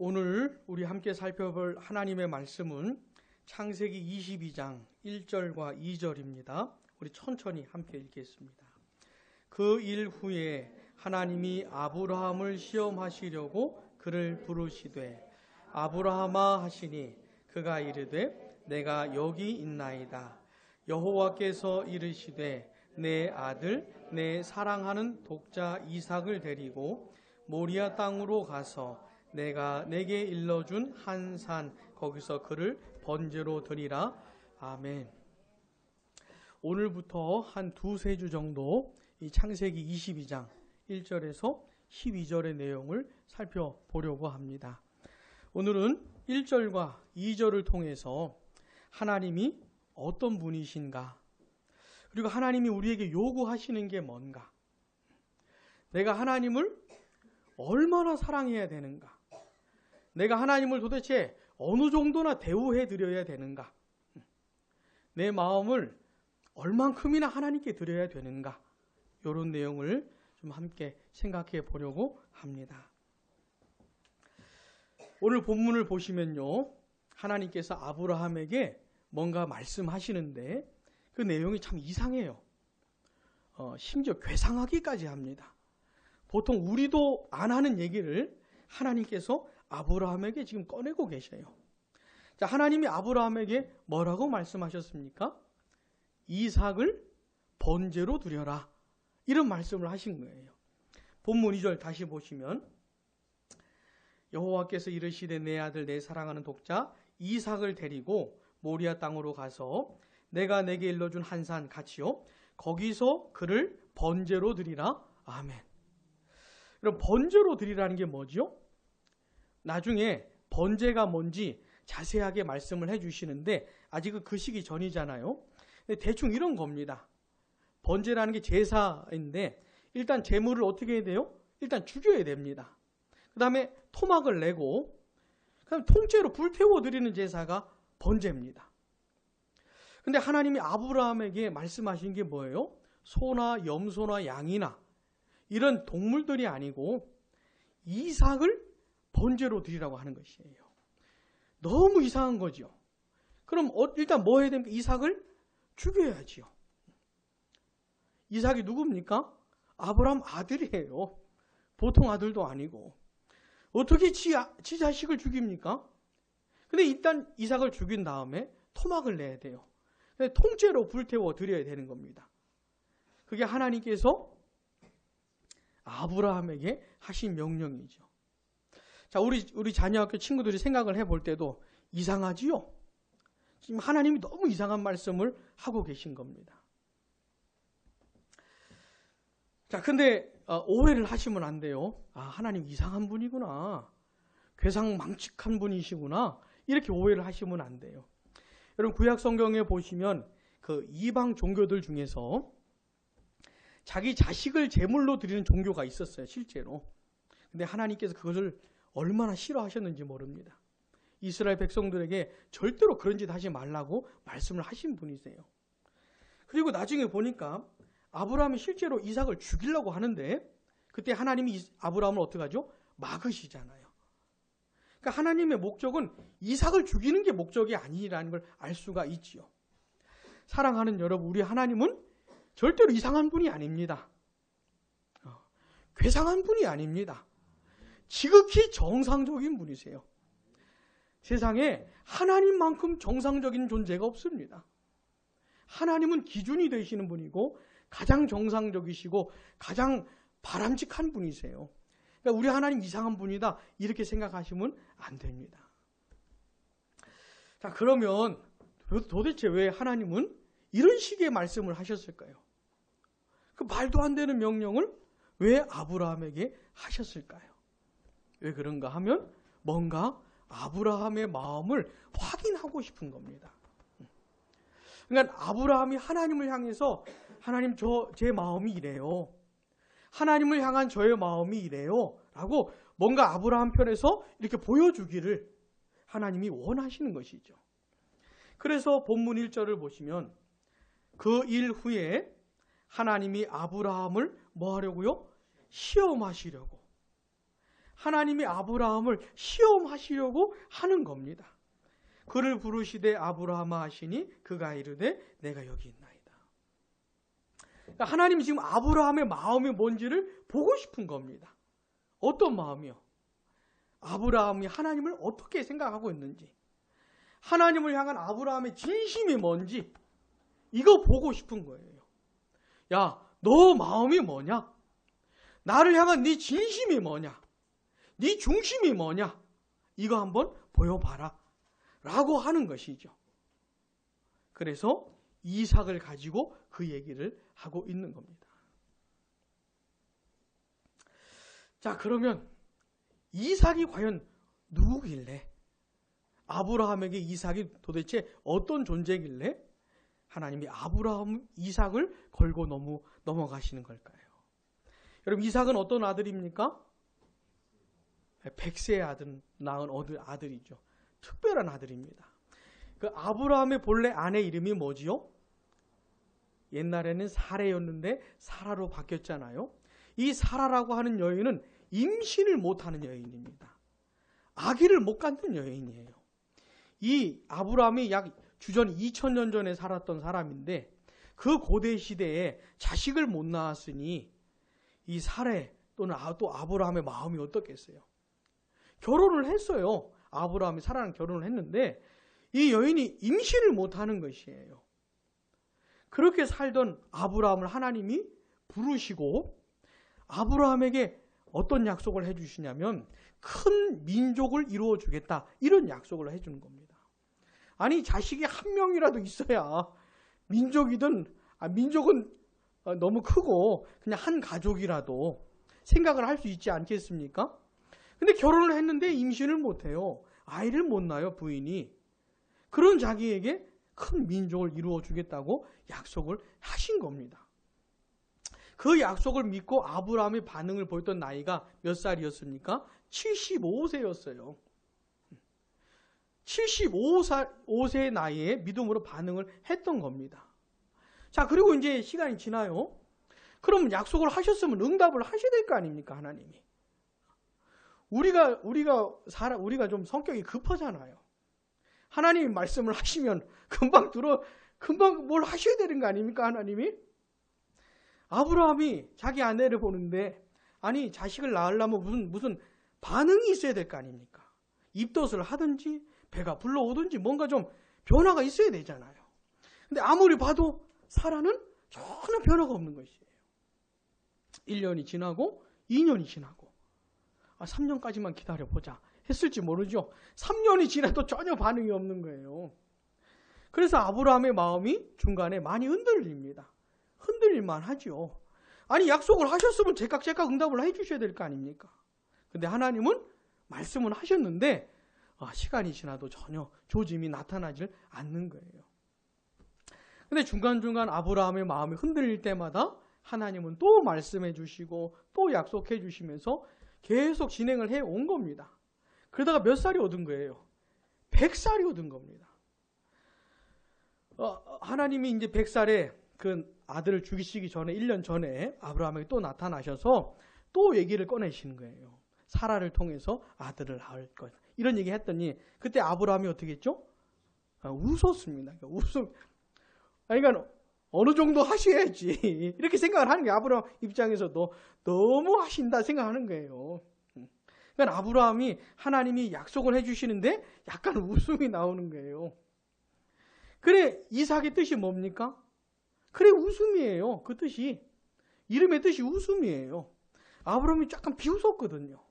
오늘 우리 함께 살펴볼 하나님의 말씀은 창세기 22장 1절과 2절입니다. 우리 천천히 함께 읽겠습니다. 그 일 후에 하나님이 아브라함을 시험하시려고 그를 부르시되 아브라함아 하시니 그가 이르되 내가 여기 있나이다. 여호와께서 이르시되 내 아들 내 사랑하는 독자 이삭을 데리고 모리아 땅으로 가서 내가 내게 일러준 한 산 거기서 그를 번제로 드리라. 아멘. 오늘부터 한 두세 주 정도 이 창세기 22장 1절에서 12절의 내용을 살펴보려고 합니다. 오늘은 1절과 2절을 통해서 하나님이 어떤 분이신가, 그리고 하나님이 우리에게 요구하시는 게 뭔가, 내가 하나님을 얼마나 사랑해야 되는가, 내가 하나님을 도대체 어느 정도나 대우해 드려야 되는가, 내 마음을 얼만큼이나 하나님께 드려야 되는가, 이런 내용을 좀 함께 생각해 보려고 합니다. 오늘 본문을 보시면요, 하나님께서 아브라함에게 뭔가 말씀하시는데 그 내용이 참 이상해요. 심지어 괴상하기까지 합니다. 보통 우리도 안 하는 얘기를 하나님께서 아브라함에게 지금 꺼내고 계셔요. 자, 하나님이 아브라함에게 뭐라고 말씀하셨습니까? 이삭을 번제로 드려라, 이런 말씀을 하신 거예요. 본문 2절 다시 보시면 여호와께서 이르시되 내 아들 내 사랑하는 독자 이삭을 데리고 모리아 땅으로 가서 내가 내게 일러준 한 산 같이요 거기서 그를 번제로 드리라. 아멘. 그럼 번제로 드리라는 게 뭐죠? 나중에 번제가 뭔지 자세하게 말씀을 해주시는데 아직은 그 시기 전이잖아요. 대충 이런 겁니다. 번제라는 게 제사인데 일단 제물을 어떻게 해야 돼요? 일단 죽여야 됩니다. 그 다음에 토막을 내고 그다음 통째로 불태워 드리는 제사가 번제입니다. 근데 하나님이 아브라함에게 말씀하신 게 뭐예요? 소나 염소나 양이나 이런 동물들이 아니고 이삭을 번제로 드리라고 하는 것이에요. 너무 이상한 거죠. 그럼 일단 뭐 해야 됩니까? 이삭을 죽여야지요. 이삭이 누굽니까? 아브라함 아들이에요. 보통 아들도 아니고. 어떻게 지 자식을 죽입니까? 근데 일단 이삭을 죽인 다음에 토막을 내야 돼요. 통째로 불태워 드려야 되는 겁니다. 그게 하나님께서 아브라함에게 하신 명령이죠. 자, 우리 자녀학교 친구들이 생각을 해볼 때도 이상하지요? 지금 하나님이 너무 이상한 말씀을 하고 계신 겁니다. 자, 근데 오해를 하시면 안 돼요. 아, 하나님 이상한 분이구나, 괴상망측한 분이시구나, 이렇게 오해를 하시면 안 돼요. 여러분, 구약 성경에 보시면 그 이방 종교들 중에서 자기 자식을 제물로 드리는 종교가 있었어요, 실제로. 근데 하나님께서 그것을 얼마나 싫어하셨는지 모릅니다. 이스라엘 백성들에게 절대로 그런 짓 하지 말라고 말씀을 하신 분이세요. 그리고 나중에 보니까 아브라함이 실제로 이삭을 죽이려고 하는데 그때 하나님이 아브라함을 어떻게 하죠? 막으시잖아요. 그러니까 하나님의 목적은 이삭을 죽이는 게 목적이 아니라는 걸 알 수가 있지요. 사랑하는 여러분, 우리 하나님은 절대로 이상한 분이 아닙니다. 괴상한 분이 아닙니다. 지극히 정상적인 분이세요. 세상에 하나님만큼 정상적인 존재가 없습니다. 하나님은 기준이 되시는 분이고 가장 정상적이시고 가장 바람직한 분이세요. 그러니까 우리 하나님 이상한 분이다, 이렇게 생각하시면 안 됩니다. 자, 그러면 도대체 왜 하나님은 이런 식의 말씀을 하셨을까요? 그 말도 안 되는 명령을 왜 아브라함에게 하셨을까요? 왜 그런가 하면 뭔가 아브라함의 마음을 확인하고 싶은 겁니다. 그러니까 아브라함이 하나님을 향해서 하나님, 제 마음이 이래요, 하나님을 향한 저의 마음이 이래요 라고 뭔가 아브라함 편에서 이렇게 보여주기를 하나님이 원하시는 것이죠. 그래서 본문 1절을 보시면 그 일 후에 하나님이 아브라함을 뭐 하려고요? 시험하시려고. 하나님이 아브라함을 시험하시려고 하는 겁니다. 그를 부르시되 아브라함아 하시니 그가 이르되 내가 여기 있나이다. 그러니까 하나님이 지금 아브라함의 마음이 뭔지를 보고 싶은 겁니다. 어떤 마음이요? 아브라함이 하나님을 어떻게 생각하고 있는지, 하나님을 향한 아브라함의 진심이 뭔지 이거 보고 싶은 거예요. 야, 너 마음이 뭐냐? 나를 향한 네 진심이 뭐냐? 네 중심이 뭐냐? 이거 한번 보여봐라 라고 하는 것이죠. 그래서 이삭을 가지고 그 얘기를 하고 있는 겁니다. 자, 그러면 이삭이 과연 누구길래, 아브라함에게 이삭이 도대체 어떤 존재길래 하나님이 아브라함 이삭을 걸고 넘어가시는 걸까요? 여러분, 이삭은 어떤 아들입니까? 백세의 아들, 낳은 아들이죠. 특별한 아들입니다. 그 아브라함의 본래 아내 이름이 뭐지요? 옛날에는 사레였는데 사라로 바뀌었잖아요. 이 사라라고 하는 여인은 임신을 못하는 여인입니다. 아기를 못 갖는 여인이에요. 이 아브라함이 약 주전 2000년 전에 살았던 사람인데 그 고대 시대에 자식을 못 낳았으니 이 사레 또는 또 아브라함의 마음이 어떻겠어요? 결혼을 했어요. 아브라함이 사라랑 결혼을 했는데 이 여인이 임신을 못하는 것이에요. 그렇게 살던 아브라함을 하나님이 부르시고 아브라함에게 어떤 약속을 해주시냐면 큰 민족을 이루어 주겠다, 이런 약속을 해주는 겁니다. 아니, 자식이 한 명이라도 있어야 민족은 너무 크고 그냥 한 가족이라도 생각을 할 수 있지 않겠습니까? 근데 결혼을 했는데 임신을 못해요. 아이를 못 낳아요, 부인이. 그런 자기에게 큰 민족을 이루어 주겠다고 약속을 하신 겁니다. 그 약속을 믿고 아브라함의 반응을 보였던 나이가 몇 살이었습니까? 75세였어요. 75세의 나이에 믿음으로 반응을 했던 겁니다. 자, 그리고 이제 시간이 지나요. 그럼 약속을 하셨으면 응답을 하셔야 될 거 아닙니까, 하나님이? 우리가 좀 성격이 급하잖아요. 하나님이 말씀을 하시면 금방 뭘 하셔야 되는 거 아닙니까, 하나님이? 아브라함이 자기 아내를 보는데, 아니, 자식을 낳으려면 무슨 반응이 있어야 될 거 아닙니까? 입덧을 하든지, 배가 불러오든지 뭔가 좀 변화가 있어야 되잖아요. 근데 아무리 봐도 사라는 전혀 변화가 없는 것이에요. 1년이 지나고, 2년이 지나고, 3년까지만 기다려보자 했을지 모르죠. 3년이 지나도 전혀 반응이 없는 거예요. 그래서 아브라함의 마음이 중간에 많이 흔들립니다. 흔들릴만 하죠. 아니, 약속을 하셨으면 제각 응답을 해주셔야 될 거 아닙니까? 근데 하나님은 말씀은 하셨는데 시간이 지나도 전혀 조짐이 나타나질 않는 거예요. 근데 중간중간 아브라함의 마음이 흔들릴 때마다 하나님은 또 말씀해 주시고 또 약속해 주시면서 계속 진행을 해온 겁니다. 그러다가 몇 살이 얻은 거예요? 100살이 얻은 겁니다. 하나님이 이제 100살에 그 아들을 죽이시기 전에 1년 전에 아브라함에게 또 나타나셔서 또 얘기를 꺼내시는 거예요. 사라를 통해서 아들을 낳을 것. 이런 얘기 했더니 그때 아브라함이 어떻게 했죠? 웃었습니다. 그러니까 어느 정도 하셔야지. 이렇게 생각을 하는 게 아브라함 입장에서도 너무 하신다 생각하는 거예요. 그러니까 아브라함이 하나님이 약속을 해주시는데 약간 웃음이 나오는 거예요. 그래, 이삭의 뜻이 뭡니까? 그래, 웃음이에요. 그 뜻이. 이름의 뜻이 웃음이에요. 아브라함이 약간 비웃었거든요.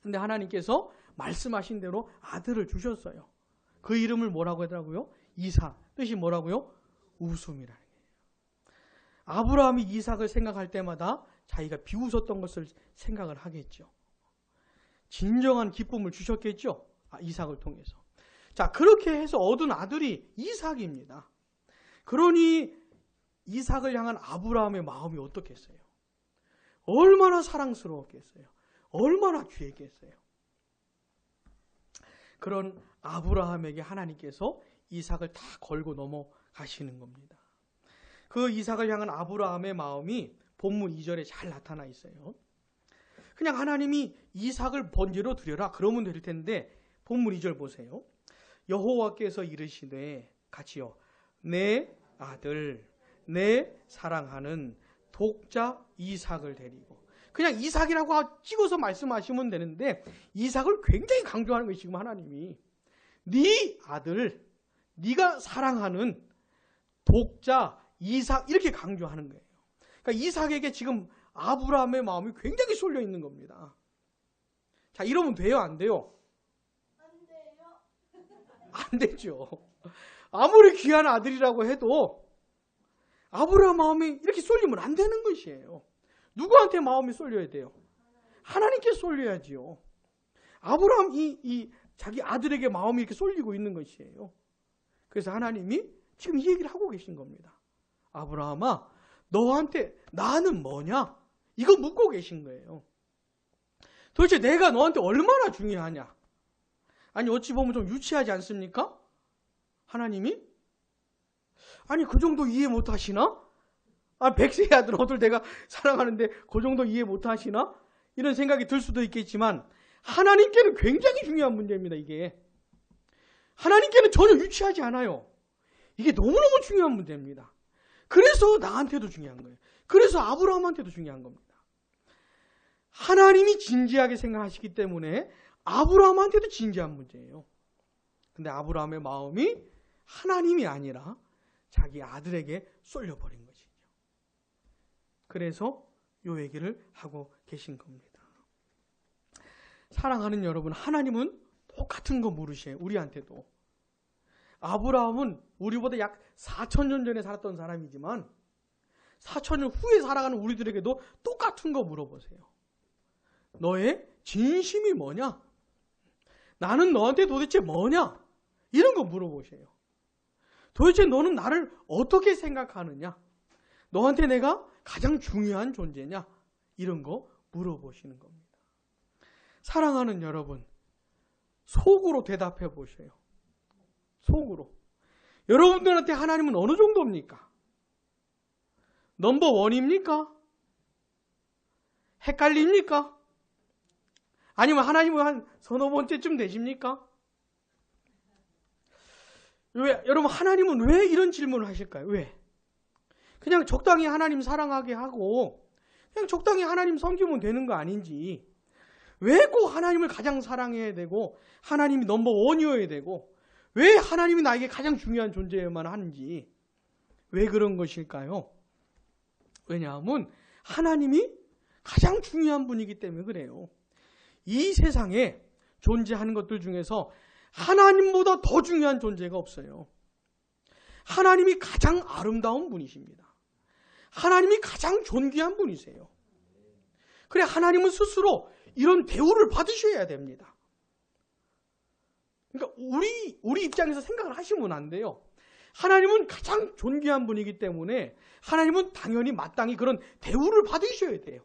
근데 하나님께서 말씀하신 대로 아들을 주셨어요. 그 이름을 뭐라고 하더라고요? 이삭. 뜻이 뭐라고요? 웃음이라는 거예요. 아브라함이 이삭을 생각할 때마다 자기가 비웃었던 것을 생각을 하겠죠. 진정한 기쁨을 주셨겠죠. 이삭을 통해서. 자, 그렇게 해서 얻은 아들이 이삭입니다. 그러니 이삭을 향한 아브라함의 마음이 어떻겠어요? 얼마나 사랑스러웠겠어요? 얼마나 귀했겠어요? 그런 아브라함에게 하나님께서 이삭을 다 걸고 넘어가시는 겁니다. 그 이삭을 향한 아브라함의 마음이 본문 2절에 잘 나타나 있어요. 그냥 하나님이 이삭을 번제로 드려라 그러면 될 텐데 본문 2절 보세요. 여호와께서 이르시되 같이요. 내 아들 내 사랑하는 독자 이삭을 데리고. 그냥 이삭이라고 찍어서 말씀하시면 되는데 이삭을 굉장히 강조하는 거예요. 지금 하나님이. 네 아들 네가 사랑하는 독자 이삭 이렇게 강조하는 거예요. 그러니까 이삭에게 지금 아브라함의 마음이 굉장히 쏠려 있는 겁니다. 자, 이러면 돼요? 안 돼요? 안 돼요. 안 되죠. 아무리 귀한 아들이라고 해도 아브라함 마음이 이렇게 쏠리면 안 되는 것이에요. 누구한테 마음이 쏠려야 돼요? 하나님께 쏠려야지요. 아브라함 이 자기 아들에게 마음이 이렇게 쏠리고 있는 것이에요. 그래서 하나님이 지금 이 얘기를 하고 계신 겁니다. 아브라함아, 너한테 나는 뭐냐? 이거 묻고 계신 거예요. 도대체 내가 너한테 얼마나 중요하냐? 아니 어찌 보면 좀 유치하지 않습니까? 하나님이? 아니 그 정도 이해 못 하시나? 100세의 아들 어들 내가 사랑하는데 그 정도 이해 못 하시나? 이런 생각이 들 수도 있겠지만 하나님께는 굉장히 중요한 문제입니다. 이게 하나님께는 전혀 유치하지 않아요. 이게 너무너무 중요한 문제입니다. 그래서 나한테도 중요한 거예요. 그래서 아브라함한테도 중요한 겁니다. 하나님이 진지하게 생각하시기 때문에 아브라함한테도 진지한 문제예요. 근데 아브라함의 마음이 하나님이 아니라 자기 아들에게 쏠려버린 것이죠. 그래서 이 얘기를 하고 계신 겁니다. 사랑하는 여러분, 하나님은 똑같은 거 물으셔요. 우리한테도. 아브라함은 우리보다 약 4,000년 전에 살았던 사람이지만 4,000년 후에 살아가는 우리들에게도 똑같은 거 물어보세요. 너의 진심이 뭐냐? 나는 너한테 도대체 뭐냐? 이런 거 물어보세요. 도대체 너는 나를 어떻게 생각하느냐? 너한테 내가 가장 중요한 존재냐? 이런 거 물어보시는 겁니다. 사랑하는 여러분, 속으로 대답해 보세요. 속으로. 여러분들한테 하나님은 어느 정도입니까? 넘버 원입니까? 헷갈립니까? 아니면 하나님은 한 서너 번째쯤 되십니까? 여러분, 하나님은 왜 이런 질문을 하실까요? 왜? 그냥 적당히 하나님 사랑하게 하고 그냥 적당히 하나님 섬기면 되는 거 아닌지, 왜 꼭 하나님을 가장 사랑해야 되고 하나님이 넘버 원이어야 되고 왜 하나님이 나에게 가장 중요한 존재여야만 하는지, 왜 그런 것일까요? 왜냐하면 하나님이 가장 중요한 분이기 때문에 그래요. 이 세상에 존재하는 것들 중에서 하나님보다 더 중요한 존재가 없어요. 하나님이 가장 아름다운 분이십니다. 하나님이 가장 존귀한 분이세요. 그래, 하나님은 스스로 이런 대우를 받으셔야 됩니다. 그러니까 우리 입장에서 생각을 하시면 안 돼요. 하나님은 가장 존귀한 분이기 때문에 하나님은 당연히 마땅히 그런 대우를 받으셔야 돼요.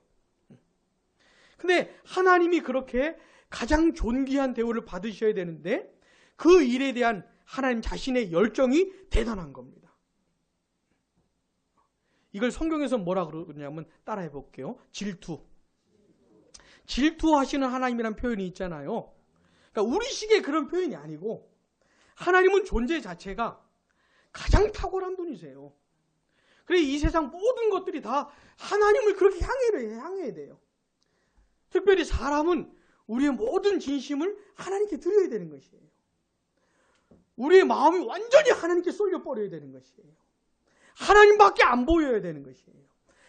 근데 하나님이 그렇게 가장 존귀한 대우를 받으셔야 되는데 그 일에 대한 하나님 자신의 열정이 대단한 겁니다. 이걸 성경에서 뭐라 그러냐면 따라해 볼게요. 질투. 질투하시는 하나님이라는 표현이 있잖아요. 그러니까 우리식의 그런 표현이 아니고 하나님은 존재 자체가 가장 탁월한 분이세요. 그래, 이 세상 모든 것들이 다 하나님을 그렇게 향해야 돼요. 특별히 사람은 우리의 모든 진심을 하나님께 드려야 되는 것이에요. 우리의 마음이 완전히 하나님께 쏠려버려야 되는 것이에요. 하나님밖에 안 보여야 되는 것이에요.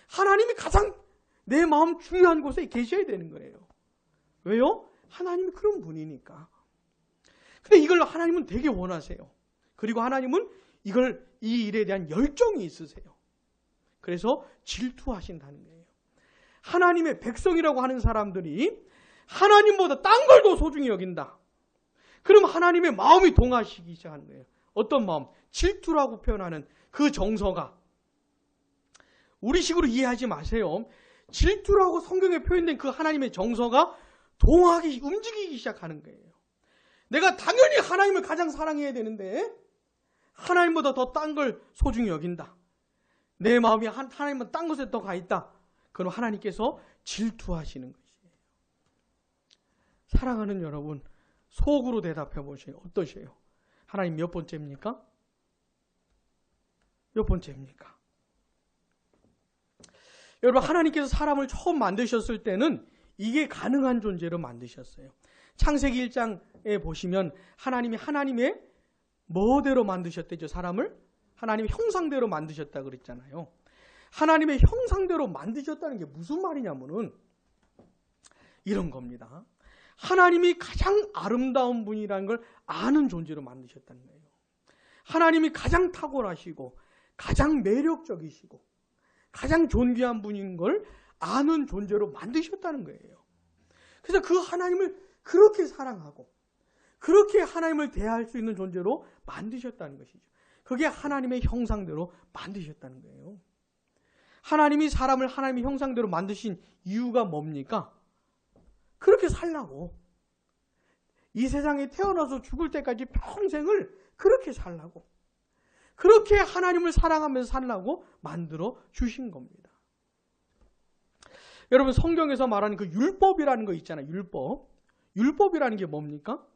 하나님이 가장 내 마음 중요한 곳에 계셔야 되는 거예요. 왜요? 하나님이 그런 분이니까. 근데 이걸 하나님은 되게 원하세요. 그리고 하나님은 이 일에 대한 열정이 있으세요. 그래서 질투하신다는 거예요. 하나님의 백성이라고 하는 사람들이 하나님보다 딴 걸 더 소중히 여긴다. 그럼 하나님의 마음이 동하시기 시작하는 거예요. 어떤 마음? 질투라고 표현하는 그 정서가. 우리식으로 이해하지 마세요. 질투라고 성경에 표현된 그 하나님의 정서가 움직이기 시작하는 거예요. 내가 당연히 하나님을 가장 사랑해야 되는데 하나님보다 더 딴 걸 소중히 여긴다. 내 마음이 하나님보다 딴 곳에 더 가 있다. 그럼 하나님께서 질투하시는 것이에요. 사랑하는 여러분, 속으로 대답해 보세요. 어떠세요? 하나님 몇 번째입니까? 몇 번째입니까? 여러분, 하나님께서 사람을 처음 만드셨을 때는 이게 가능한 존재로 만드셨어요. 창세기 1장에 보시면 하나님이 하나님의 뭐대로 만드셨대죠? 사람을? 하나님의 형상대로 만드셨다 그랬잖아요. 하나님의 형상대로 만드셨다는 게 무슨 말이냐면은 이런 겁니다. 하나님이 가장 아름다운 분이라는 걸 아는 존재로 만드셨다는 거예요. 하나님이 가장 탁월하시고 가장 매력적이시고 가장 존귀한 분인 걸 아는 존재로 만드셨다는 거예요. 그래서 그 하나님을 그렇게 사랑하고 그렇게 하나님을 대할 수 있는 존재로 만드셨다는 것이죠. 그게 하나님의 형상대로 만드셨다는 거예요. 하나님이 사람을 하나님의 형상대로 만드신 이유가 뭡니까? 그렇게 살라고. 이 세상에 태어나서 죽을 때까지 평생을 그렇게 살라고. 그렇게 하나님을 사랑하면서 살라고 만들어 주신 겁니다. 여러분, 성경에서 말하는 그 율법이라는 거 있잖아요. 율법. 율법이라는 게 뭡니까?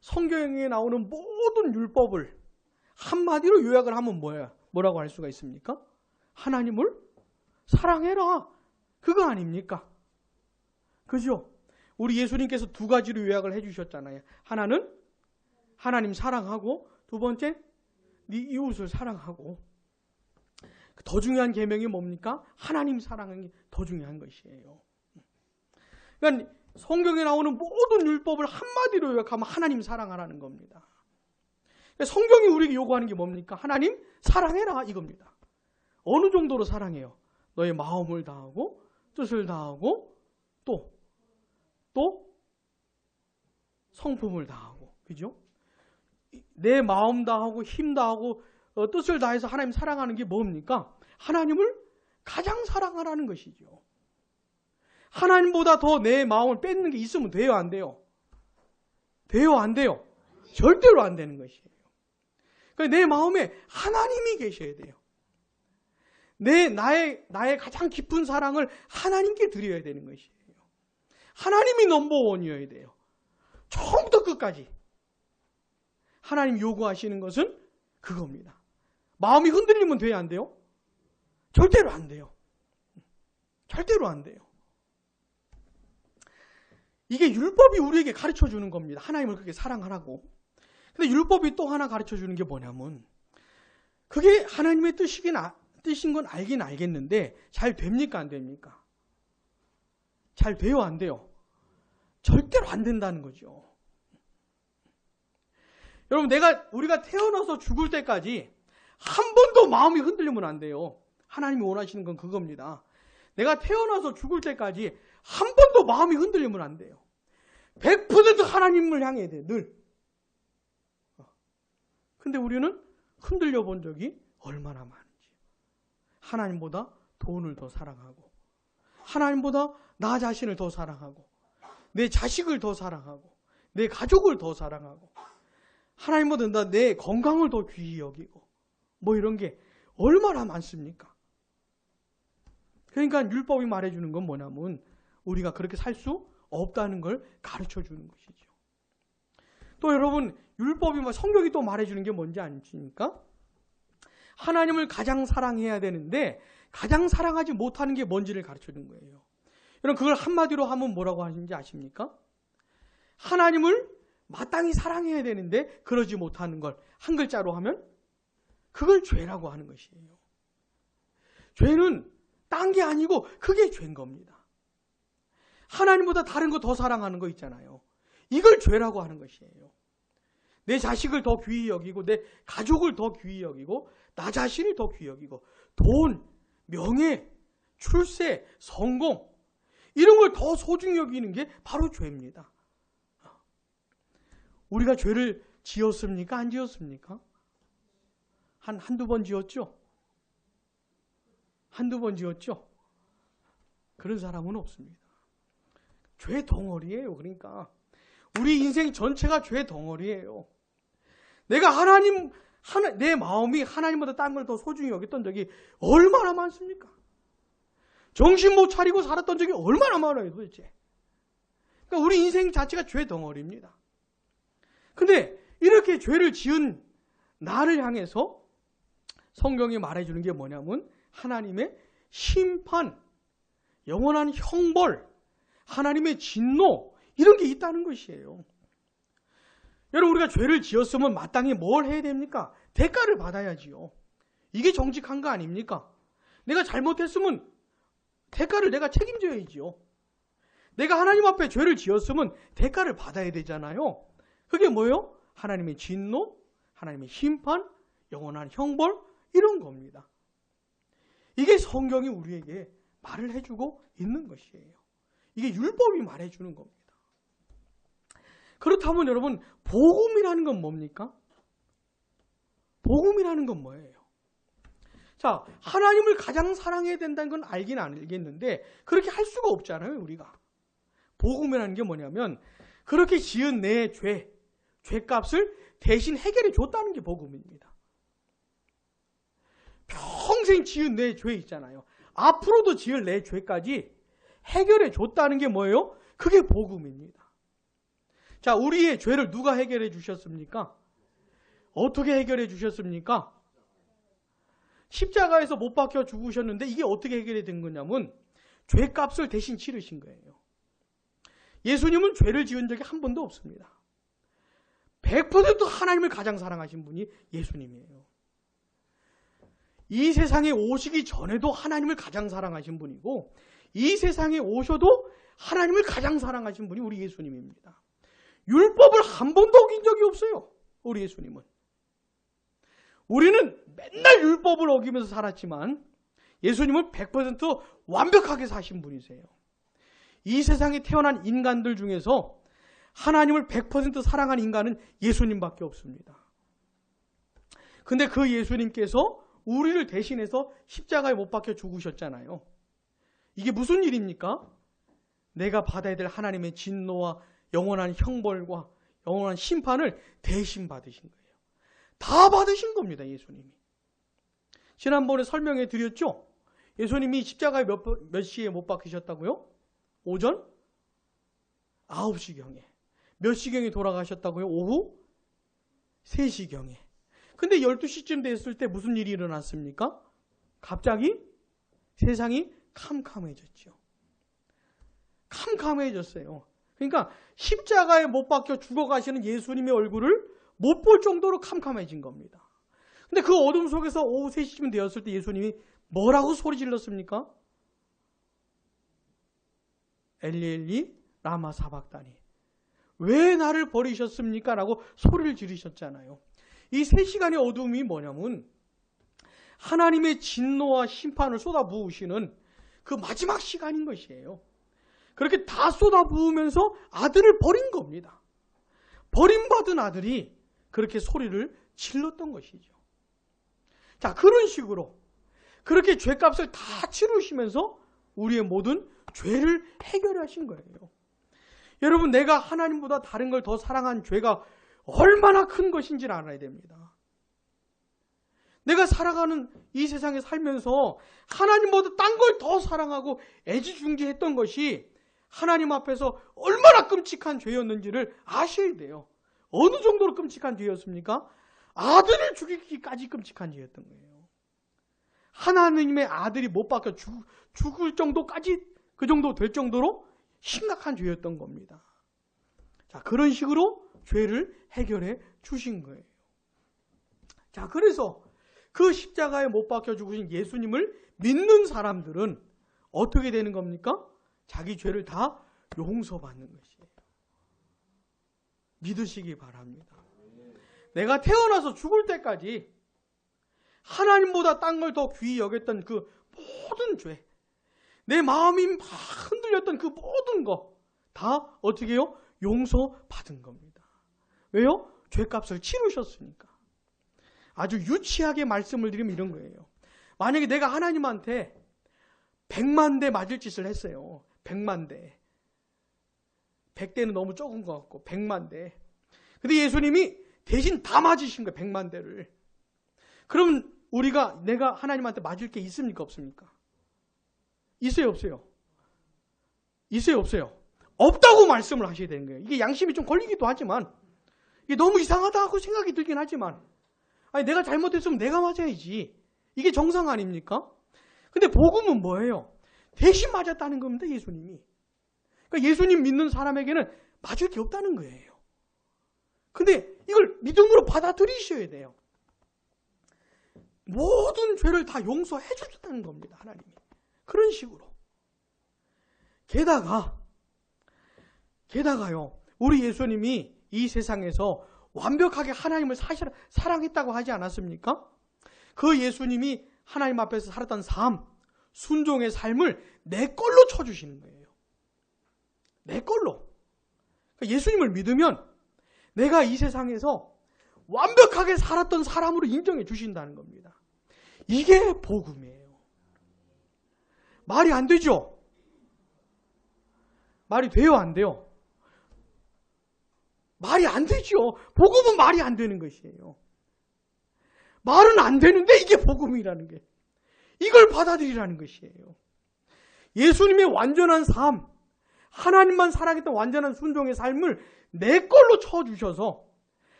성경에 나오는 모든 율법을 한마디로 요약을 하면 뭐라고 할 수가 있습니까? 하나님을 사랑해라. 그거 아닙니까? 그죠? 우리 예수님께서 두 가지로 요약을 해주셨잖아요. 하나는 하나님 사랑하고, 두 번째 네 이웃을 사랑하고. 더 중요한 계명이 뭡니까? 하나님 사랑하는 게 더 중요한 것이에요. 그러니까 성경에 나오는 모든 율법을 한마디로 요약하면 하나님 사랑하라는 겁니다. 그러니까 성경이 우리에게 요구하는 게 뭡니까? 하나님 사랑해라 이겁니다. 어느 정도로 사랑해요? 너의 마음을 다하고 뜻을 다하고 또 성품을 다하고, 그죠? 내 마음 다하고 힘 다하고 뜻을 다해서 하나님 사랑하는 게 뭡니까? 하나님을 가장 사랑하라는 것이죠. 하나님보다 더 내 마음을 뺏는 게 있으면 돼요, 안 돼요? 돼요, 안 돼요? 절대로 안 되는 것이에요. 그러니까 내 마음에 하나님이 계셔야 돼요. 나의 가장 깊은 사랑을 하나님께 드려야 되는 것이에요. 하나님이 넘버원이어야 돼요. 처음부터 끝까지. 하나님 요구하시는 것은 그겁니다. 마음이 흔들리면 돼요, 안 돼요? 절대로 안 돼요. 절대로 안 돼요. 이게 율법이 우리에게 가르쳐 주는 겁니다. 하나님을 그렇게 사랑하라고. 근데 율법이 또 하나 가르쳐 주는 게 뭐냐면, 그게 하나님의 뜻인 건 알긴 알겠는데 잘 됩니까, 안 됩니까? 잘 돼요, 안 돼요? 절대로 안 된다는 거죠. 여러분, 우리가 태어나서 죽을 때까지 한 번도 마음이 흔들리면 안 돼요. 하나님이 원하시는 건 그겁니다. 내가 태어나서 죽을 때까지 한 번도 마음이 흔들리면 안 돼요. 100% 하나님을 향해야 돼요, 늘. 근데 우리는 흔들려 본 적이 얼마나 많은지. 하나님보다 돈을 더 사랑하고, 하나님보다 나 자신을 더 사랑하고, 내 자식을 더 사랑하고, 내 가족을 더 사랑하고, 하나님보다 내 건강을 더 귀히 여기고, 뭐 이런 게 얼마나 많습니까? 그러니까 율법이 말해주는 건 뭐냐면 우리가 그렇게 살 수 없다는 걸 가르쳐 주는 것이죠. 또 여러분, 율법이 성경이 또 말해주는 게 뭔지 아십니까? 하나님을 가장 사랑해야 되는데 가장 사랑하지 못하는 게 뭔지를 가르쳐 주는 거예요. 여러분, 그걸 한마디로 하면 뭐라고 하는지 아십니까? 하나님을 마땅히 사랑해야 되는데 그러지 못하는 걸 한 글자로 하면 그걸 죄라고 하는 것이에요. 죄는 딴 게 아니고 그게 죄인 겁니다. 하나님보다 다른 거 더 사랑하는 거 있잖아요. 이걸 죄라고 하는 것이에요. 내 자식을 더 귀히 여기고, 내 가족을 더 귀히 여기고, 나 자신을 더 귀히 여기고, 돈, 명예, 출세, 성공, 이런 걸 더 소중히 여기는 게 바로 죄입니다. 우리가 죄를 지었습니까? 안 지었습니까? 한두 번 지었죠? 한두 번 지었죠? 그런 사람은 없습니다. 죄 덩어리예요. 그러니까 우리 인생 전체가 죄 덩어리예요. 내가 내 마음이 하나님보다 딴 걸 더 소중히 여겼던 적이 얼마나 많습니까? 정신 못 차리고 살았던 적이 얼마나 많아요, 도대체. 그러니까 우리 인생 자체가 죄 덩어리입니다. 근데 이렇게 죄를 지은 나를 향해서 성경이 말해주는 게 뭐냐면 하나님의 심판, 영원한 형벌, 하나님의 진노 이런 게 있다는 것이에요. 여러분 우리가 죄를 지었으면 마땅히 뭘 해야 됩니까? 대가를 받아야지요. 이게 정직한 거 아닙니까? 내가 잘못했으면 대가를 내가 책임져야지요. 내가 하나님 앞에 죄를 지었으면 대가를 받아야 되잖아요. 그게 뭐예요? 하나님의 진노, 하나님의 심판, 영원한 형벌 이런 겁니다. 이게 성경이 우리에게 말을 해주고 있는 것이에요. 이게 율법이 말해주는 겁니다. 그렇다면 여러분 복음이라는 건 뭡니까? 복음이라는 건 뭐예요? 자, 하나님을 가장 사랑해야 된다는 건 알긴 알겠는데 그렇게 할 수가 없잖아요, 우리가. 복음이라는 게 뭐냐면 그렇게 지은 내 죄값을 대신 해결해 줬다는 게 복음입니다. 평생 지은 내 죄 있잖아요. 앞으로도 지을 내 죄까지 해결해 줬다는 게 뭐예요? 그게 복음입니다. 자, 우리의 죄를 누가 해결해 주셨습니까? 어떻게 해결해 주셨습니까? 십자가에서 못 박혀 죽으셨는데 이게 어떻게 해결이 된 거냐면 죄값을 대신 치르신 거예요. 예수님은 죄를 지은 적이 한 번도 없습니다. 100% 하나님을 가장 사랑하신 분이 예수님이에요. 이 세상에 오시기 전에도 하나님을 가장 사랑하신 분이고 이 세상에 오셔도 하나님을 가장 사랑하신 분이 우리 예수님입니다. 율법을 한 번도 어긴 적이 없어요. 우리 예수님은. 우리는 맨날 율법을 어기면서 살았지만 예수님은 100% 완벽하게 사신 분이세요. 이 세상에 태어난 인간들 중에서 하나님을 100% 사랑한 인간은 예수님밖에 없습니다. 근데 그 예수님께서 우리를 대신해서 십자가에 못 박혀 죽으셨잖아요. 이게 무슨 일입니까? 내가 받아야 될 하나님의 진노와 영원한 형벌과 영원한 심판을 대신 받으신 거예요. 다 받으신 겁니다, 예수님이. 지난번에 설명해 드렸죠? 예수님이 십자가에 몇 시에 못 박히셨다고요? 오전 9시경에. 몇 시경에 돌아가셨다고요? 오후 3시경에. 근데 12시쯤 됐을 때 무슨 일이 일어났습니까? 갑자기 세상이 캄캄해졌죠. 캄캄해졌어요. 그러니까 십자가에 못 박혀 죽어가시는 예수님의 얼굴을 못 볼 정도로 캄캄해진 겁니다. 근데 그 어둠 속에서 오후 3시쯤 되었을 때 예수님이 뭐라고 소리 질렀습니까? 엘리 엘리 라마 사박다니. 왜 나를 버리셨습니까? 라고 소리를 지르셨잖아요. 이 3시간의 어둠이 뭐냐면 하나님의 진노와 심판을 쏟아부으시는 그 마지막 시간인 것이에요. 그렇게 다 쏟아부으면서 아들을 버린 겁니다. 버림받은 아들이 그렇게 소리를 질렀던 것이죠. 자, 그런 식으로 그렇게 죄값을 다 치르시면서 우리의 모든 죄를 해결하신 거예요. 여러분, 내가 하나님보다 다른 걸 더 사랑한 죄가 얼마나 큰 것인지를 알아야 됩니다. 내가 살아가는 이 세상에 살면서 하나님보다 딴 걸 더 사랑하고 애지중지했던 것이 하나님 앞에서 얼마나 끔찍한 죄였는지를 아셔야 돼요. 어느 정도로 끔찍한 죄였습니까? 아들을 죽이기까지 끔찍한 죄였던 거예요. 하나님의 아들이 못 박혀 죽을 정도까지 그 정도 될 정도로 심각한 죄였던 겁니다. 자, 그런 식으로 죄를 해결해 주신 거예요. 자, 그래서 그 십자가에 못 박혀 죽으신 예수님을 믿는 사람들은 어떻게 되는 겁니까? 자기 죄를 다 용서받는 것이에요. 믿으시기 바랍니다. 내가 태어나서 죽을 때까지 하나님보다 딴 걸 더 귀히 여겼던 그 모든 죄, 내 마음이 막 흔들렸던 그 모든 거 다 어떻게 해요? 용서받은 겁니다. 왜요? 죄값을 치르셨으니까. 아주 유치하게 말씀을 드리면 이런 거예요. 만약에 내가 하나님한테 100만 대 맞을 짓을 했어요. 100만 대. 100대는 너무 적은 것 같고 100만 대. 근데 예수님이 대신 다 맞으신 거예요. 100만 대를. 그럼 내가 하나님한테 맞을 게 있습니까? 없습니까? 있어요? 없어요? 있어요? 없어요? 없다고 말씀을 하셔야 되는 거예요. 이게 양심이 좀 걸리기도 하지만, 이게 너무 이상하다고 생각이 들긴 하지만, 아니, 내가 잘못했으면 내가 맞아야지. 이게 정상 아닙니까? 근데 복음은 뭐예요? 대신 맞았다는 겁니다, 예수님이. 그러니까 예수님 믿는 사람에게는 맞을 게 없다는 거예요. 근데 이걸 믿음으로 받아들이셔야 돼요. 모든 죄를 다 용서해 주셨다는 겁니다, 하나님이. 그런 식으로. 게다가요, 우리 예수님이 이 세상에서 완벽하게 하나님을 사랑했다고 하지 않았습니까? 그 예수님이 하나님 앞에서 살았던 삶, 순종의 삶을 내 걸로 쳐주시는 거예요. 내 걸로. 예수님을 믿으면 내가 이 세상에서 완벽하게 살았던 사람으로 인정해 주신다는 겁니다. 이게 복음이에요. 말이 안 되죠? 말이 돼요, 안 돼요? 말이 안 되죠. 복음은 말이 안 되는 것이에요. 말은 안 되는데 이게 복음이라는 게. 이걸 받아들이라는 것이에요. 예수님의 완전한 삶, 하나님만 사랑했던 완전한 순종의 삶을 내 걸로 쳐주셔서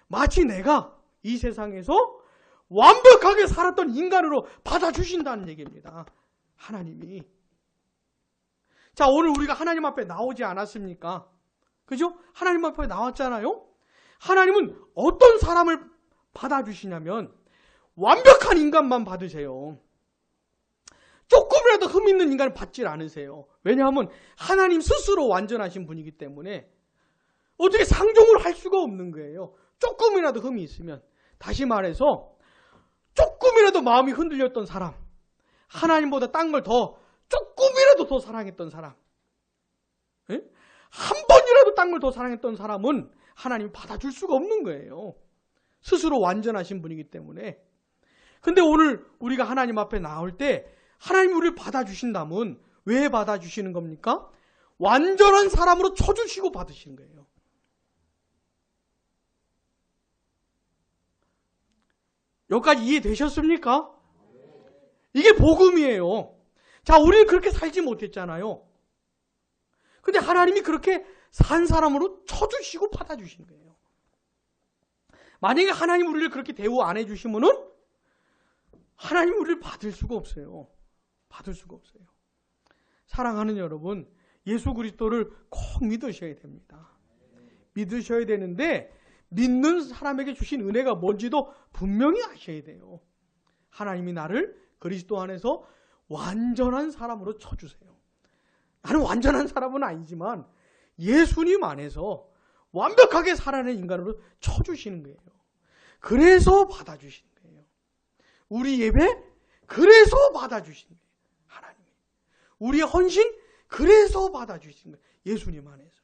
마치 내가 이 세상에서 완벽하게 살았던 인간으로 받아주신다는 얘기입니다. 하나님이. 자, 오늘 우리가 하나님 앞에 나오지 않았습니까? 그죠? 하나님 앞에 나왔잖아요? 하나님은 어떤 사람을 받아주시냐면 완벽한 인간만 받으세요. 조금이라도 흠 있는 인간을 받질 않으세요. 왜냐하면 하나님 스스로 완전하신 분이기 때문에 어떻게 상종을 할 수가 없는 거예요. 조금이라도 흠이 있으면. 다시 말해서 조금이라도 마음이 흔들렸던 사람, 하나님보다 딴 걸 더 조금이라도 더 사랑했던 사람, 한 번이라도 딴 걸 더 사랑했던 사람은 하나님이 받아줄 수가 없는 거예요. 스스로 완전하신 분이기 때문에. 근데 오늘 우리가 하나님 앞에 나올 때 하나님이 우리를 받아주신다면 왜 받아주시는 겁니까? 완전한 사람으로 쳐주시고 받으시는 거예요. 여기까지 이해되셨습니까? 이게 복음이에요. 자, 우리는 그렇게 살지 못했잖아요. 근데 하나님이 그렇게 산 사람으로 쳐주시고 받아주시는 거예요. 만약에 하나님 우리를 그렇게 대우 안 해주시면은 하나님 우리를 받을 수가 없어요. 받을 수가 없어요. 사랑하는 여러분, 예수 그리스도를 꼭 믿으셔야 됩니다. 믿으셔야 되는데 믿는 사람에게 주신 은혜가 뭔지도 분명히 아셔야 돼요. 하나님이 나를 그리스도 안에서 완전한 사람으로 쳐주세요. 나는 완전한 사람은 아니지만 예수님 안에서 완벽하게 살아내는 인간으로 쳐주시는 거예요. 그래서 받아주시는 거예요. 우리 예배 그래서 받아주시는 거예요. 하나님이. 우리의 헌신 그래서 받아주시는 거예요. 예수님 안에서.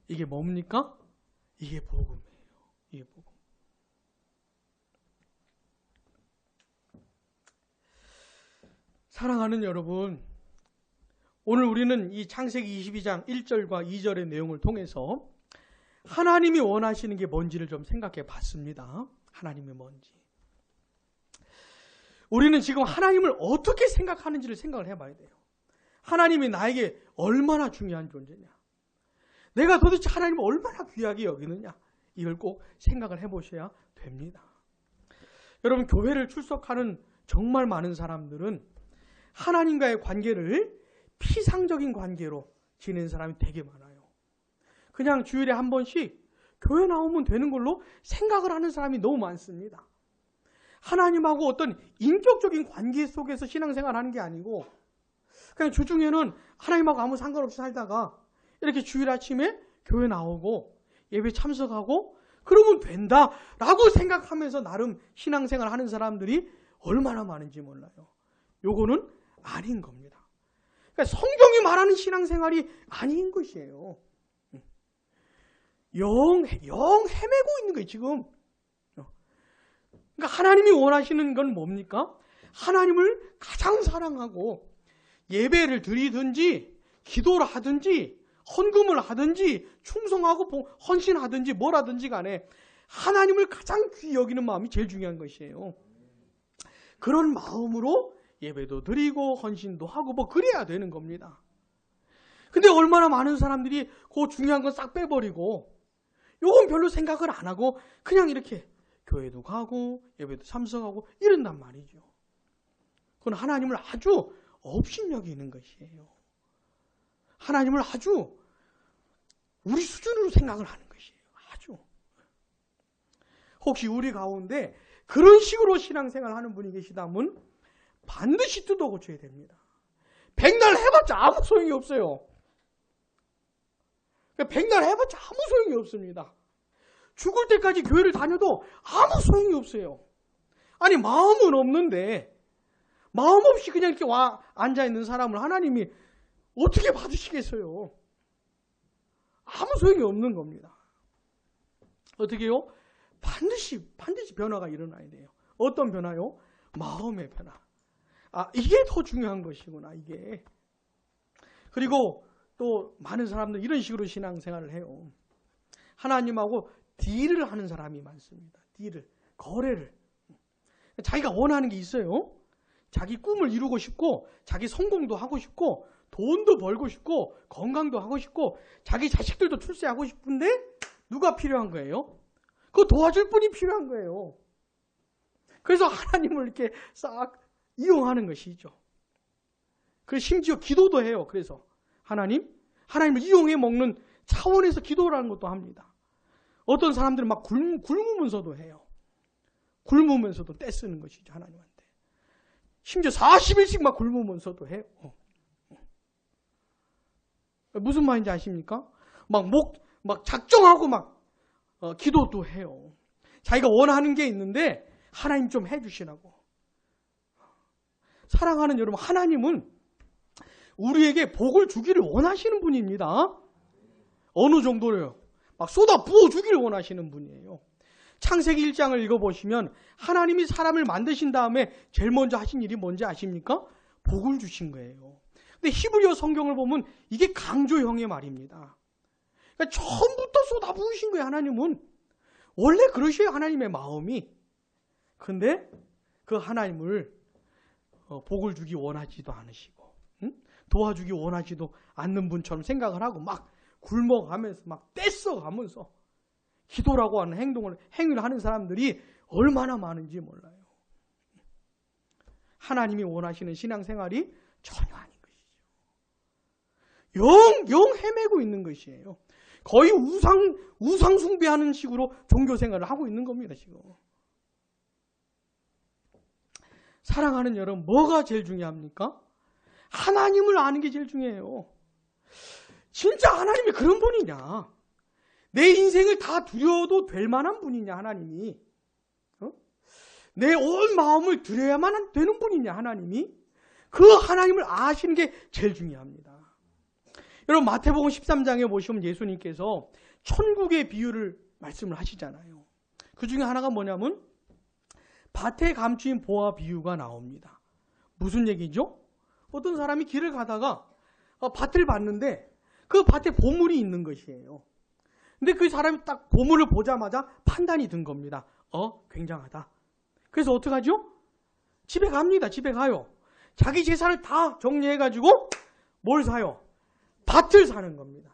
이게 뭡니까? 이게 복음이에요. 이게 복음. 사랑하는 여러분, 오늘 우리는 이 창세기 22장 1절과 2절의 내용을 통해서 하나님이 원하시는 게 뭔지를 좀 생각해 봤습니다. 하나님이 뭔지. 우리는 지금 하나님을 어떻게 생각하는지를 생각을 해봐야 돼요. 하나님이 나에게 얼마나 중요한 존재냐. 내가 도대체 하나님을 얼마나 귀하게 여기느냐. 이걸 꼭 생각을 해보셔야 됩니다. 여러분, 교회를 출석하는 정말 많은 사람들은 하나님과의 관계를 피상적인 관계로 지내는 사람이 되게 많아요. 그냥 주일에 한 번씩 교회 나오면 되는 걸로 생각을 하는 사람이 너무 많습니다. 하나님하고 어떤 인격적인 관계 속에서 신앙생활 하는 게 아니고 그냥 주중에는 하나님하고 아무 상관없이 살다가 이렇게 주일 아침에 교회 나오고 예배 참석하고 그러면 된다라고 생각하면서 나름 신앙생활 하는 사람들이 얼마나 많은지 몰라요. 요거는 아닌 겁니다. 그러니까 성경이 말하는 신앙생활이 아닌 것이에요. 영 헤매고 있는 거예요, 지금. 그러니까 하나님이 원하시는 건 뭡니까? 하나님을 가장 사랑하고 예배를 드리든지 기도를 하든지 헌금을 하든지 충성하고 헌신하든지 뭘 하든지 간에 하나님을 가장 귀히 여기는 마음이 제일 중요한 것이에요. 그런 마음으로 예배도 드리고 헌신도 하고 뭐 그래야 되는 겁니다. 근데 얼마나 많은 사람들이 그 중요한 건 싹 빼버리고 요건 별로 생각을 안 하고 그냥 이렇게 교회도 가고 예배도 참석하고 이런단 말이죠. 그건 하나님을 아주 업신여기는 것이에요. 하나님을 아주 우리 수준으로 생각을 하는 것이에요. 아주. 혹시 우리 가운데 그런 식으로 신앙생활 하는 분이 계시다면 반드시 뜯어 고쳐야 됩니다. 백날 해봤자 아무 소용이 없어요. 백날 해봤자 아무 소용이 없습니다. 죽을 때까지 교회를 다녀도 아무 소용이 없어요. 아니 마음은 없는데 마음 없이 그냥 이렇게 앉아있는 사람을 하나님이 어떻게 받으시겠어요? 아무 소용이 없는 겁니다. 어떻게 해요? 반드시 변화가 일어나야 돼요. 어떤 변화요? 마음의 변화. 이게 더 중요한 것이구나, 이게. 그리고 또 많은 사람들 이런 식으로 신앙생활을 해요. 하나님하고 딜을 하는 사람이 많습니다. 딜을, 거래를. 자기가 원하는 게 있어요. 자기 꿈을 이루고 싶고, 자기 성공도 하고 싶고, 돈도 벌고 싶고, 건강도 하고 싶고, 자기 자식들도 출세하고 싶은데 누가 필요한 거예요? 그거 도와줄 분이 필요한 거예요. 그래서 하나님을 이렇게 싹 이용하는 것이죠. 그래서 심지어 기도도 해요. 그래서 하나님을 이용해 먹는 차원에서 기도라는 것도 합니다. 어떤 사람들은 막 굶으면서도 해요. 굶으면서도 떼쓰는 것이죠, 하나님한테. 심지어 40일씩 막 굶으면서도 해요. 무슨 말인지 아십니까? 막 작정하고 기도도 해요. 자기가 원하는 게 있는데 하나님 좀 해주시라고. 사랑하는 여러분, 하나님은 우리에게 복을 주기를 원하시는 분입니다. 어느 정도로요? 막 쏟아 부어 주기를 원하시는 분이에요. 창세기 1장을 읽어보시면 하나님이 사람을 만드신 다음에 제일 먼저 하신 일이 뭔지 아십니까? 복을 주신 거예요. 근데 히브리어 성경을 보면 이게 강조형의 말입니다. 그러니까 처음부터 쏟아 부으신 거예요, 하나님은. 원래 그러셔요, 하나님의 마음이. 근데 그 하나님을 복을 주기 원하지도 않으시고, 도와주기 원하지도 않는 분처럼 생각을 하고 막 굶어가면서 막 떼써가면서 기도라고 하는 행위를 하는 사람들이 얼마나 많은지 몰라요. 하나님이 원하시는 신앙생활이 전혀 아닌 것이죠. 영 헤매고 있는 것이에요. 거의 우상 숭배하는 식으로 종교생활을 하고 있는 겁니다, 지금. 사랑하는 여러분, 뭐가 제일 중요합니까? 하나님을 아는 게 제일 중요해요. 진짜 하나님이 그런 분이냐? 내 인생을 다 드려도 될 만한 분이냐, 하나님이? 내 온 마음을 드려야만 되는 분이냐, 하나님이? 그 하나님을 아시는 게 제일 중요합니다. 여러분, 마태복음 13장에 보시면 예수님께서 천국의 비유를 말씀을 하시잖아요. 그 중에 하나가 뭐냐면 밭에 감추인 보화 비유가 나옵니다. 무슨 얘기죠? 어떤 사람이 길을 가다가 밭을 봤는데 그 밭에 보물이 있는 것이에요. 근데 그 사람이 딱 보물을 보자마자 판단이 든 겁니다. 굉장하다. 그래서 어떡하죠? 집에 갑니다. 집에 가요. 자기 재산을 다 정리해가지고 뭘 사요? 밭을 사는 겁니다.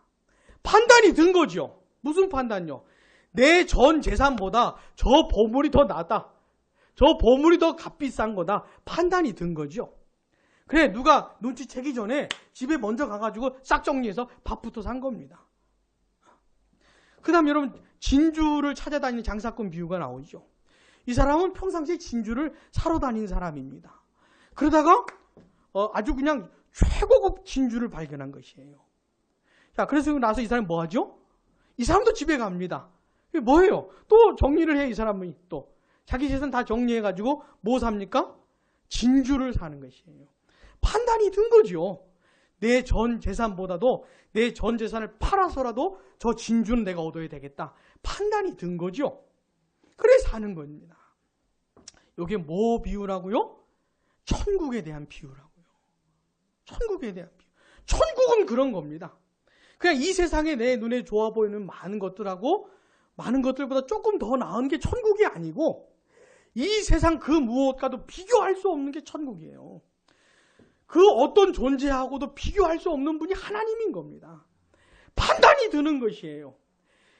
판단이 든 거죠. 무슨 판단요? 내 전 재산보다 저 보물이 더 낫다. 저 보물이 더 값비싼 거다. 판단이 든 거죠. 그래, 누가 눈치채기 전에 집에 먼저 가가지고 싹 정리해서 밭부터 산 겁니다. 그 다음 여러분, 진주를 찾아다니는 장사꾼 비유가 나오죠. 이 사람은 평상시에 진주를 사러 다니는 사람입니다. 그러다가 아주 그냥 최고급 진주를 발견한 것이에요. 자, 그래서 나서 이 사람이 뭐 하죠? 이 사람도 집에 갑니다. 이게 뭐예요? 또 정리를 해, 이 사람이 또. 자기 재산 다 정리해가지고 뭐 삽니까? 진주를 사는 것이에요. 판단이 든 거죠. 내 전 재산보다도 내 전 재산을 팔아서라도 저 진주는 내가 얻어야 되겠다. 판단이 든 거죠. 그래서 사는 겁니다. 이게 뭐 비유라고요? 천국에 대한 비유라고요. 천국에 대한 비유. 천국은 그런 겁니다. 그냥 이 세상에 내 눈에 좋아 보이는 많은 것들하고 많은 것들보다 조금 더 나은 게 천국이 아니고 이 세상 그 무엇과도 비교할 수 없는 게 천국이에요. 그 어떤 존재하고도 비교할 수 없는 분이 하나님인 겁니다. 판단이 드는 것이에요.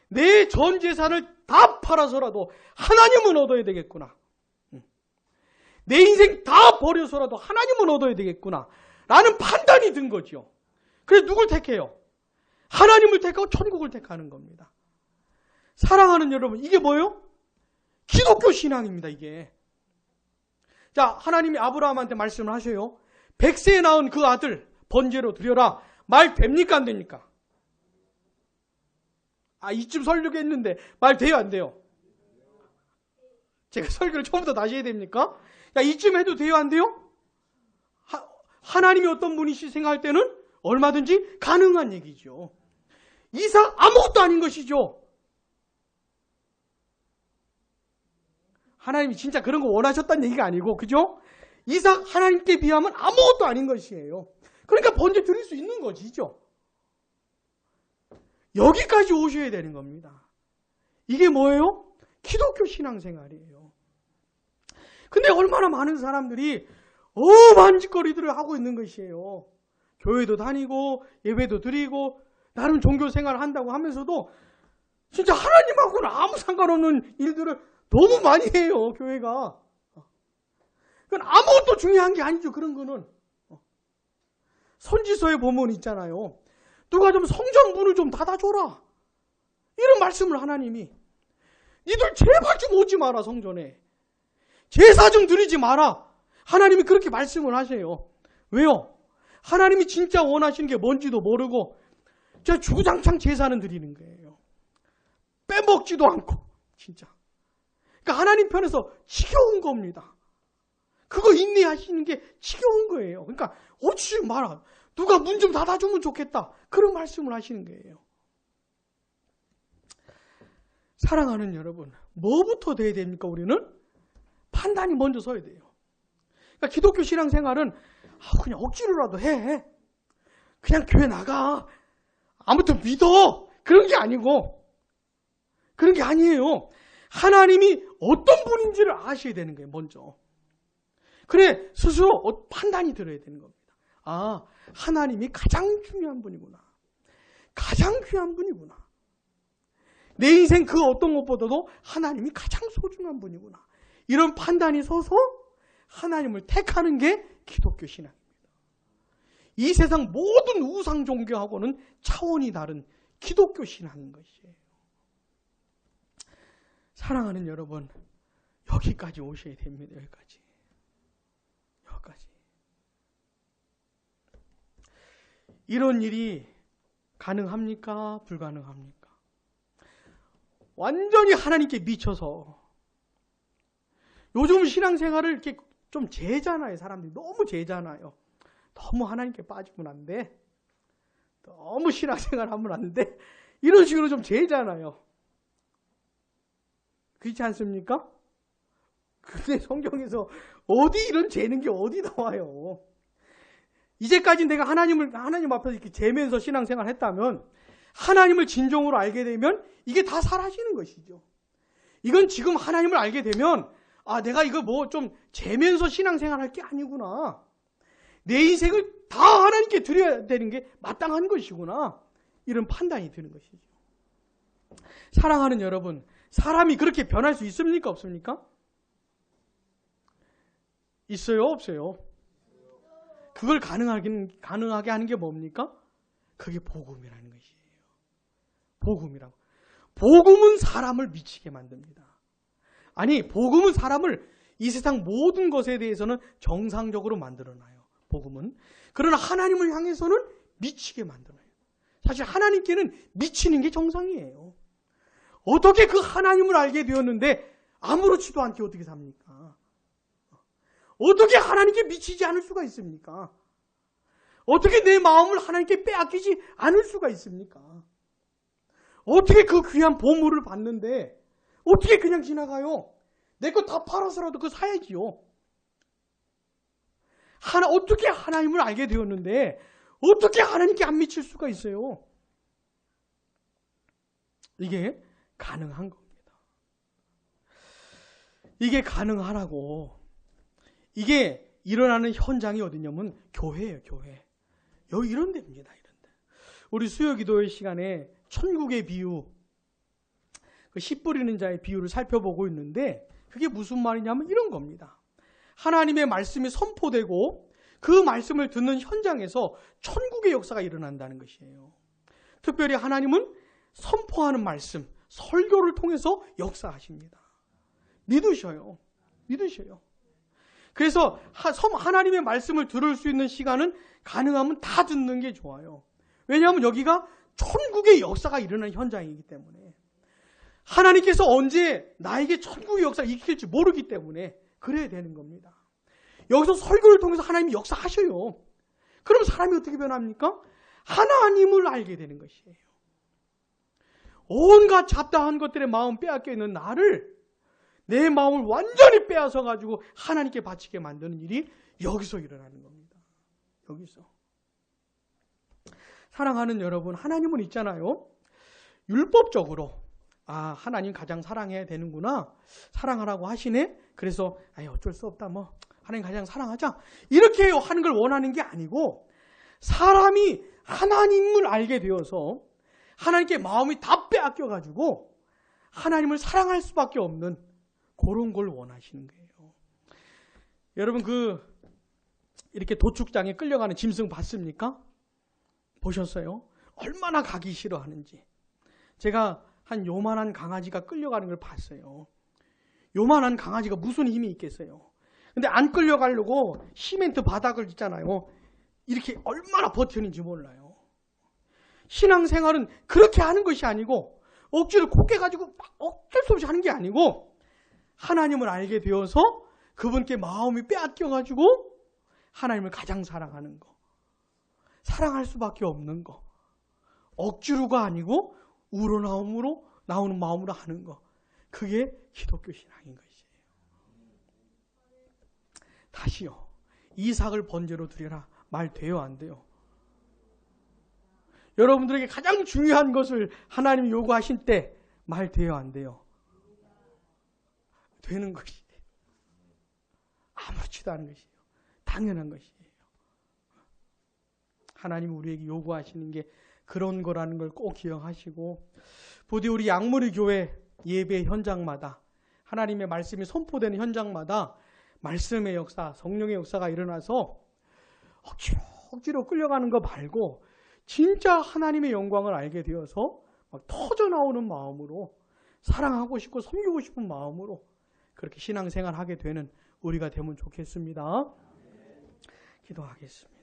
내 전 재산을 다 팔아서라도 하나님은 얻어야 되겠구나. 내 인생 다 버려서라도 하나님은 얻어야 되겠구나. 라는 판단이 든 거죠. 그래서 누굴 택해요? 하나님을 택하고 천국을 택하는 겁니다. 사랑하는 여러분, 이게 뭐예요? 기독교 신앙입니다, 이게. 자, 하나님이 아브라함한테 말씀을 하셔요. 100세에 낳은 그 아들 번제로 드려라. 말 됩니까, 안 됩니까? 이쯤 설교했는데 말 돼요, 안 돼요? 제가 설교를 처음부터 다시 해야 됩니까? 이쯤 해도 돼요, 안 돼요? 하나님이 어떤 분이시 생각할 때는 얼마든지 가능한 얘기죠. 이삭 아무것도 아닌 것이죠. 하나님이 진짜 그런 거 원하셨다는 얘기가 아니고, 그죠? 이삭 하나님께 비하면 아무것도 아닌 것이에요. 그러니까 번제 드릴 수 있는 것이죠. 여기까지 오셔야 되는 겁니다. 이게 뭐예요? 기독교 신앙생활이에요. 근데 얼마나 많은 사람들이 엄한 짓거리들을 하고 있는 것이에요. 교회도 다니고 예배도 드리고 나름 종교생활을 한다고 하면서도 진짜 하나님하고는 아무 상관없는 일들을 너무 많이 해요, 교회가. 그건 아무것도 중요한 게 아니죠, 그런 거는. 선지서에 보면 있잖아요. 누가 좀 성전문을 좀 닫아줘라. 이런 말씀을 하나님이. 니들 제발 좀 오지 마라, 성전에. 제사 좀 드리지 마라. 하나님이 그렇게 말씀을 하세요. 왜요? 하나님이 진짜 원하시는 게 뭔지도 모르고 진짜 주구장창 제사는 드리는 거예요. 빼먹지도 않고 진짜. 그러니까 하나님 편에서 지겨운 겁니다. 그거 인내하시는 게 지겨운 거예요. 그러니까 오지 마라. 누가 문 좀 닫아주면 좋겠다. 그런 말씀을 하시는 거예요. 사랑하는 여러분, 뭐부터 돼야 됩니까, 우리는? 판단이 먼저 서야 돼요. 그러니까 기독교 신앙생활은 그냥 억지로라도 해. 그냥 교회 나가. 아무튼 믿어. 그런 게 아니고, 그런 게 아니에요. 하나님이 어떤 분인지를 아셔야 되는 거예요, 먼저. 그래, 스스로 판단이 들어야 되는 겁니다. 하나님이 가장 중요한 분이구나. 가장 귀한 분이구나. 내 인생 그 어떤 것보다도 하나님이 가장 소중한 분이구나. 이런 판단이 서서 하나님을 택하는 게 기독교 신앙입니다. 이 세상 모든 우상 종교하고는 차원이 다른 기독교 신앙인 것이에요. 사랑하는 여러분, 여기까지 오셔야 됩니다. 여기까지. 이런 일이 가능합니까? 불가능합니까? 완전히 하나님께 미쳐서. 요즘 신앙생활을 이렇게 좀 재잖아요. 사람들이 너무 재잖아요. 너무 하나님께 빠지면 안 돼. 너무 신앙생활 하면 안 돼. 이런 식으로 좀 재잖아요. 그렇지 않습니까? 근데 성경에서 어디 이런 재는 게 어디 나와요? 이제까지 내가 하나님 앞에서 이렇게 재면서 신앙생활 했다면 하나님을 진정으로 알게 되면 이게 다 사라지는 것이죠. 이건 지금 하나님을 알게 되면 내가 이거 뭐 좀 재면서 신앙생활 할 게 아니구나. 내 인생을 다 하나님께 드려야 되는 게 마땅한 것이구나. 이런 판단이 드는 것이죠. 사랑하는 여러분, 사람이 그렇게 변할 수 있습니까? 없습니까? 있어요? 없어요? 그걸 가능하게 하는 게 뭡니까? 그게 복음이라는 것이에요. 복음이라고. 복음은 사람을 미치게 만듭니다. 아니, 복음은 사람을 이 세상 모든 것에 대해서는 정상적으로 만들어놔요. 복음은. 그러나 하나님을 향해서는 미치게 만들어요. 사실 하나님께는 미치는 게 정상이에요. 어떻게 그 하나님을 알게 되었는데 아무렇지도 않게 어떻게 삽니까? 어떻게 하나님께 미치지 않을 수가 있습니까? 어떻게 내 마음을 하나님께 빼앗기지 않을 수가 있습니까? 어떻게 그 귀한 보물을 받는데 어떻게 그냥 지나가요? 내 거 다 팔아서라도 그거 사야지요. 어떻게 하나님을 알게 되었는데 어떻게 하나님께 안 미칠 수가 있어요? 이게 가능한 겁니다. 이게 가능하라고. 이게 일어나는 현장이 어디냐면 교회예요, 교회. 여기 이런 데입니다, 이런 데. 우리 수요 기도회 시간에 천국의 비유, 그 씨 뿌리는 자의 비유를 살펴보고 있는데 그게 무슨 말이냐면 이런 겁니다. 하나님의 말씀이 선포되고 그 말씀을 듣는 현장에서 천국의 역사가 일어난다는 것이에요. 특별히 하나님은 선포하는 말씀, 설교를 통해서 역사하십니다. 믿으셔요. 믿으셔요. 그래서 하나님의 말씀을 들을 수 있는 시간은 가능하면 다 듣는 게 좋아요. 왜냐하면 여기가 천국의 역사가 일어나는 현장이기 때문에. 하나님께서 언제 나에게 천국의 역사를 익힐지 모르기 때문에 그래야 되는 겁니다. 여기서 설교를 통해서 하나님이 역사하셔요. 그럼 사람이 어떻게 변합니까? 하나님을 알게 되는 것이에요. 온갖 잡다한 것들의 마음 빼앗겨 있는 나를, 내 마음을 완전히 빼앗아 가지고 하나님께 바치게 만드는 일이 여기서 일어나는 겁니다. 여기서. 사랑하는 여러분, 하나님은 있잖아요. 율법적으로 하나님 가장 사랑해야 되는구나. 사랑하라고 하시네. 그래서 어쩔 수 없다. 하나님 가장 사랑하자. 이렇게 하는 걸 원하는 게 아니고 사람이 하나님을 알게 되어서 하나님께 마음이 다 빼앗겨 가지고 하나님을 사랑할 수밖에 없는 그런 걸 원하시는 거예요. 여러분 이렇게 도축장에 끌려가는 짐승 봤습니까? 보셨어요? 얼마나 가기 싫어하는지. 제가 한 요만한 강아지가 끌려가는 걸 봤어요. 요만한 강아지가 무슨 힘이 있겠어요. 근데 안 끌려가려고 시멘트 바닥을 있잖아요. 이렇게 얼마나 버티는지 몰라요. 신앙생활은 그렇게 하는 것이 아니고 억지로 곱게 가지고 어쩔 수 없이 하는 게 아니고 하나님을 알게 되어서 그분께 마음이 빼앗겨 가지고 하나님을 가장 사랑하는 거. 사랑할 수밖에 없는 거. 억지로가 아니고 우러나옴으로 나오는 마음으로 하는 거. 그게 기독교 신앙인 것이에요. 다시요. 이삭을 번제로 드려라. 말 돼요, 안 돼요? 여러분들에게 가장 중요한 것을 하나님이 요구하신 때 말 돼요, 안 돼요? 되는 것이에요. 아무렇지도 않은 것이에요. 당연한 것이에요. 하나님이 우리에게 요구하시는 게 그런 거라는 걸 꼭 기억하시고, 부디 우리 양무리 교회 예배 현장마다 하나님의 말씀이 선포되는 현장마다 말씀의 역사, 성령의 역사가 일어나서 억지로 끌려가는 거 말고 진짜 하나님의 영광을 알게 되어서 막 터져나오는 마음으로 사랑하고 싶고 섬기고 싶은 마음으로 그렇게 신앙생활하게 되는 우리가 되면 좋겠습니다. 기도하겠습니다.